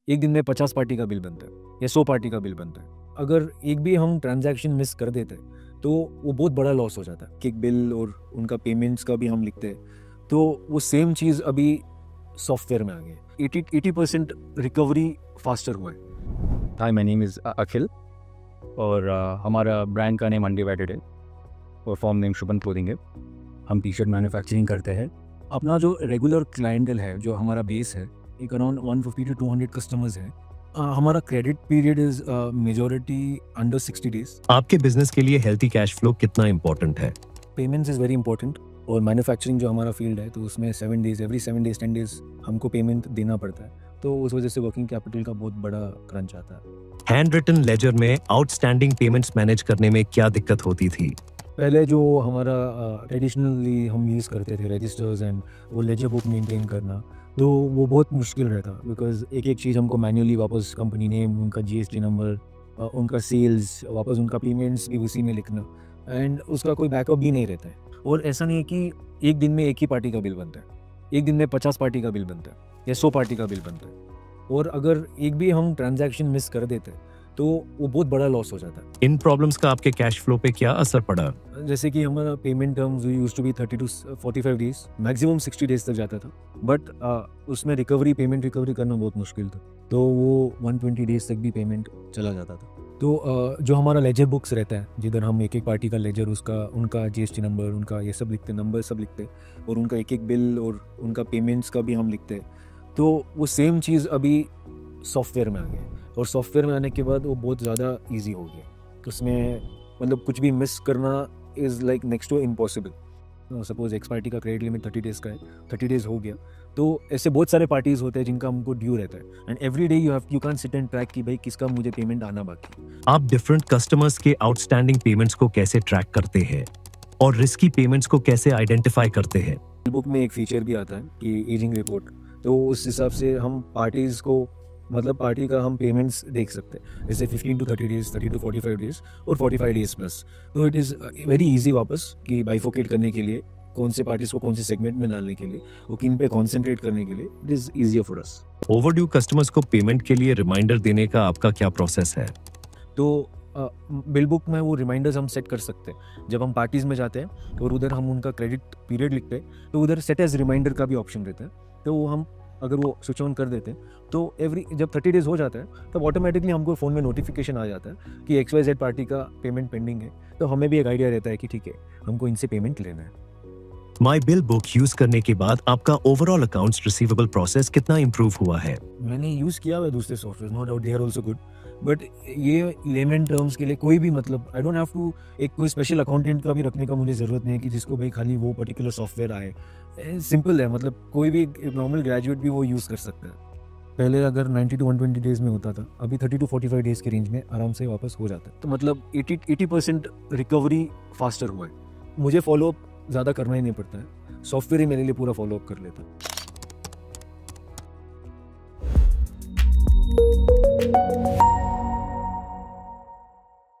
एक दिन में 50 पार्टी का बिल बनता है या 100 पार्टी का बिल बनता है। अगर एक भी हम ट्रांजैक्शन मिस कर देते हैं तो वो बहुत बड़ा लॉस हो जाता है। किक बिल और उनका पेमेंट्स का भी हम लिखते हैं तो वो सेम चीज़ अभी सॉफ्टवेयर में आ गई है। 80% रिकवरी फास्टर हुआ है। हाय, माय नेम इज़ अखिल और हमारा ब्रांड का नेम अनडिवाइडेड है और फॉर्म नेम शुभन क्लोथिंग है। हम टी शर्ट मैन्युफैक्चरिंग करते हैं। अपना जो रेगुलर क्लाइंटल है, जो हमारा बेस है, एक अराउंड 150 to 200 कस्टमर्स हैं। हमारा credit period is majority under 60 days. आपके बिजनेस के लिए हेल्थी कैश फ्लो कितना इंपॉर्टेंट है? पेमेंट्स इज़ वेरी इंपॉर्टेंट और मैन्युफैक्चरिंग जो हमारा फील्ड है तो उसमें 7 डेज, एवरी 7 डेज 10 डेज हमको पेमेंट देना पड़ता है, तो उस वजह से वर्किंग कैपिटल का बहुत बड़ा क्रंच आता है। हैंड रिटन लेजर में आउटस्टैंडिंग पेमेंट्स मैनेज करने में क्या दिक्कत होती थी? पहले जो हमारा ट्रेडिशनली हम यूज़ करते थे रजिस्टर्स एंड वो लेजर बुक मेंटेन करना, तो वो बहुत मुश्किल रहता बिकॉज एक एक चीज़ हमको मैन्युअली वापस कंपनी नेम, उनका जीएसटी नंबर, उनका सेल्स, वापस उनका पेमेंट्स भी उसी में लिखना, एंड उसका कोई बैकअप भी नहीं रहता है। और ऐसा नहीं है कि एक दिन में एक ही पार्टी का बिल बनता है, एक दिन में 50 पार्टी का बिल बनता है या 100 पार्टी का बिल बनता है। और अगर एक भी हम ट्रांजैक्शन मिस कर देते हैं तो वो बहुत बड़ा लॉस हो जाता है। इन प्रॉब्लम्स का आपके कैश फ्लो पे क्या असर पड़ा? जैसे कि हमारा payment terms used to be 30 to 45 days, maximum 60 days तक जाता था, बट उसमें पेमेंट रिकवरी करना बहुत मुश्किल था, तो वो 120 डेज तक भी पेमेंट चला जाता था। तो जो हमारा लेजर बुक्स रहता है, जिधर हम एक एक पार्टी का लेजर, उसका उनका जीएसटी नंबर, उनका ये सब लिखते, नंबर सब लिखते, और उनका एक एक बिल और उनका पेमेंट्स का भी हम लिखते, तो वो सेम चीज़ अभी सॉफ्टवेयर में आ गया। और सॉफ्टवेयर में आने के बाद वो बहुत ज़्यादा ईजी हो गया। उसमें मतलब कुछ भी मिस करना is like next to impossible. Suppose X party का क्रेडिट लिमिट 30 डेज़ का है, 30 डेज़ हो गया, तो ऐसे बहुत सारे पार्टीज होते हैं जिनका हमको ड्यू रहता है, and every day you can sit and track कि भाई किसका मुझे पेमेंट आना बाकी। आप डिफरेंट कस्टमर्स के आउटस्टैंडिंग पेमेंट्स को कैसे ट्रैक करते हैं और रिस्की पेमेंट्स को कैसे आइडेंटिफाई करते हैं? बुक में एक फीचर भी आता है कि एजिंग रिपोर्ट, तो उस हिसाब से हम पार्टीज को, मतलब पार्टी का हम पेमेंट्स देख सकते हैं, जैसे 15 to 30 डेज, 30 to 45 डेज और 45 डेज प्लस। तो इट इज़ वेरी इजी वापस कि बाइफोकेट करने के लिए, कौन से पार्टीज को कौन से सेगमेंट में डालने के लिए, वो किन पे कॉन्सेंट्रेट करने के लिए, it is easier for us. Overdue customers को पेमेंट के लिए रिमाइंडर देने का आपका क्या प्रोसेस है? तो बिल बुक में वो रिमाइंडर्स हम सेट कर सकते हैं। जब हम पार्टीज में जाते हैं और उधर हम उनका क्रेडिट पीरियड लिखते हैं, तो उधर सेट एज रिमाइंडर का भी ऑप्शन रहता है, तो वो हम अगर वो स्विच ऑन कर देते हैं तो जब 30 डेज हो जाता है तब ऑटोमेटिकली हमको फ़ोन में नोटिफिकेशन आ जाता है कि XYZ पार्टी का पेमेंट पेंडिंग है, तो हमें भी एक आइडिया रहता है कि ठीक है, हमको इनसे पेमेंट लेना है। माई बिल बुक यूज करने के बाद आपका ओवरऑल अकाउंट्स रिसीवेबल प्रोसेस कितना इंप्रूव हुआ है? मैंने यूज़ किया हुआ है दूसरे software, no doubt they are also good, but ये लेमन टर्म्स के लिए कोई भी, मतलब आई डोंट हैव टू एक कोई स्पेशल अकाउंटेंट का भी रखने का मुझे ज़रूरत नहीं है कि जिसको भाई खाली वो पर्टिकुलर सॉफ्टवेयर आए। सिंपल है, मतलब कोई भी नॉर्मल ग्रेजुएट भी वो यूज़ कर सकता है। पहले अगर 90 to 120 डेज में होता था, अभी 30 to 45 डेज के रेंज में आराम से वापस हो जाता है। तो मतलब 80% रिकवरी फास्टर हुआ है। मुझे फॉलोअप ज़्यादा करना ही नहीं पड़ता है, सॉफ्टवेयर ही मेरे लिए पूरा फॉलोअप कर लेता है।